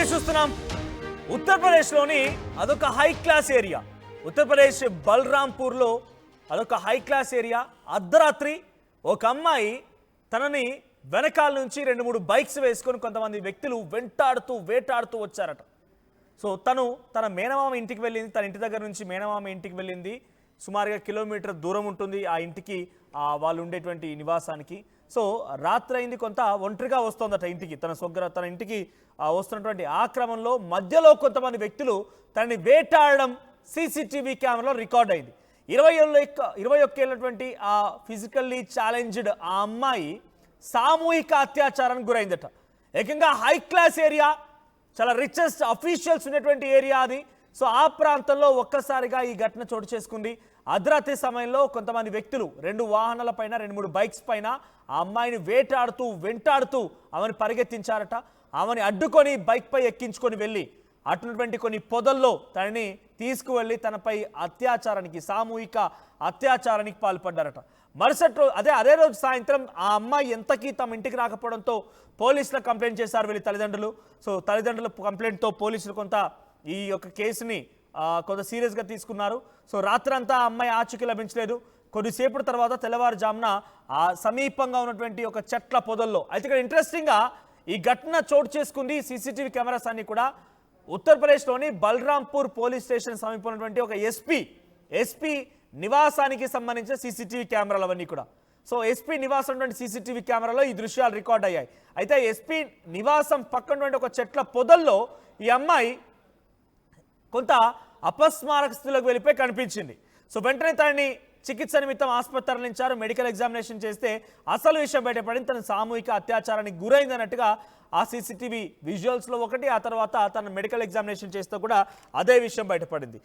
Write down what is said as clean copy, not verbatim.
Update చూస్తున్నాం. ఉత్తరప్రదేశ్లోని అదొక హై క్లాస్ ఏరియా. ఉత్తరప్రదేశ్ బల్రాంపూర్లో అదొక హై క్లాస్ ఏరియా. అర్ధరాత్రి ఒక అమ్మాయి తనని వెనకాల నుంచి 2-3 బైక్స్ వేసుకొని కొంతమంది వ్యక్తులు వేటాడుతూ వచ్చారట. సో తన మేనమామ ఇంటికి వెళ్ళింది. తన ఇంటి దగ్గర నుంచి మేనమామ ఇంటికి వెళ్ళింది. సుమారుగా కిలోమీటర్ దూరం ఉంటుంది ఆ ఇంటికి, వాళ్ళు ఉండేటువంటి నివాసానికి. సో రాత్రి అయింది, కొంత ఒంటరిగా వస్తుందట ఇంటికి. తన ఇంటికి వస్తున్నటువంటి ఆ క్రమంలో మధ్యలో కొంతమంది వ్యక్తులు తనని వేటాడడం సీసీటీవీ కెమెరాలో రికార్డ్ అయింది. 21 ఏళ్ళటువంటి ఆ ఫిజికల్లీ ఛాలెంజ్డ్ ఆ అమ్మాయి సామూహిక అత్యాచారానికి గురైందట. ఏకంగా హై క్లాస్ ఏరియా, చాలా రిచెస్ట్ అఫీషియల్స్ ఉన్నటువంటి ఏరియా అది. సో ఆ ప్రాంతంలో ఒక్కసారిగా ఈ ఘటన చోటు చేసుకుంది. అర్ధరాత్రి సమయంలో కొంతమంది వ్యక్తులు 2 వాహనాల పైన 2-3 బైక్స్ పైన ఆ అమ్మాయిని వెంటాడుతూ ఆమెను పరిగెత్తించారట. ఆమెని అడ్డుకొని బైక్ పై ఎక్కించుకొని వెళ్ళి అటున్నటువంటి కొన్ని పొదల్లో తనని తీసుకువెళ్ళి తనపై సామూహిక అత్యాచారానికి పాల్పడ్డారట. మరుసటి రోజు అదే రోజు సాయంత్రం ఆ అమ్మాయి ఎంతకీ తమ ఇంటికి రాకపోవడంతో పోలీసులకు కంప్లైంట్ చేశారు వీళ్ళ తల్లిదండ్రులు. సో తల్లిదండ్రుల కంప్లైంట్తో పోలీసులు కొంత ఈ యొక్క కేసుని కొంత సీరియస్గా తీసుకున్నారు. సో రాత్రంతా ఆ అమ్మాయి ఆచూకీ లభించలేదు. కొద్దిసేపటి తర్వాత తెల్లవారుజామున ఆ సమీపంగా ఉన్నటువంటి ఒక చెట్ల పొదల్లో, అయితే ఇక్కడ ఇంట్రెస్టింగ్గా ఈ ఘటన చోటు చేసుకుంది. సీసీటీవీ కెమెరాస్ అన్ని కూడా ఉత్తరప్రదేశ్లోని బల్రాంపూర్ పోలీస్ స్టేషన్ సమీపంలో ఉన్నటువంటి ఒక ఎస్పీ నివాసానికి సంబంధించిన సీసీటీవీ కెమెరాలు అవన్నీ కూడా. సో ఎస్పీ నివాసం ఉన్నటువంటి సీసీటీవీ కెమెరాలో ఈ దృశ్యాలు రికార్డ్ అయ్యాయి. అయితే ఎస్పీ నివాసం పక్కన ఒక చెట్ల పొదల్లో ఈ అమ్మాయి కొంత అపస్మారక స్థితిలోకి వెళ్ళిపోయి కనిపించింది. సో వెంటనే తనని చికిత్స నిమిత్తం ఆసుపత్రి తరలించారు. మెడికల్ ఎగ్జామినేషన్ చేస్తే అసలు విషయం బయటపడింది. తన సామూహిక అత్యాచారానికి గురైంది అన్నట్టుగా ఆ సీసీటీవీ విజువల్స్లో ఒకటి, ఆ తర్వాత తన మెడికల్ ఎగ్జామినేషన్ చేస్తే కూడా అదే విషయం బయటపడింది.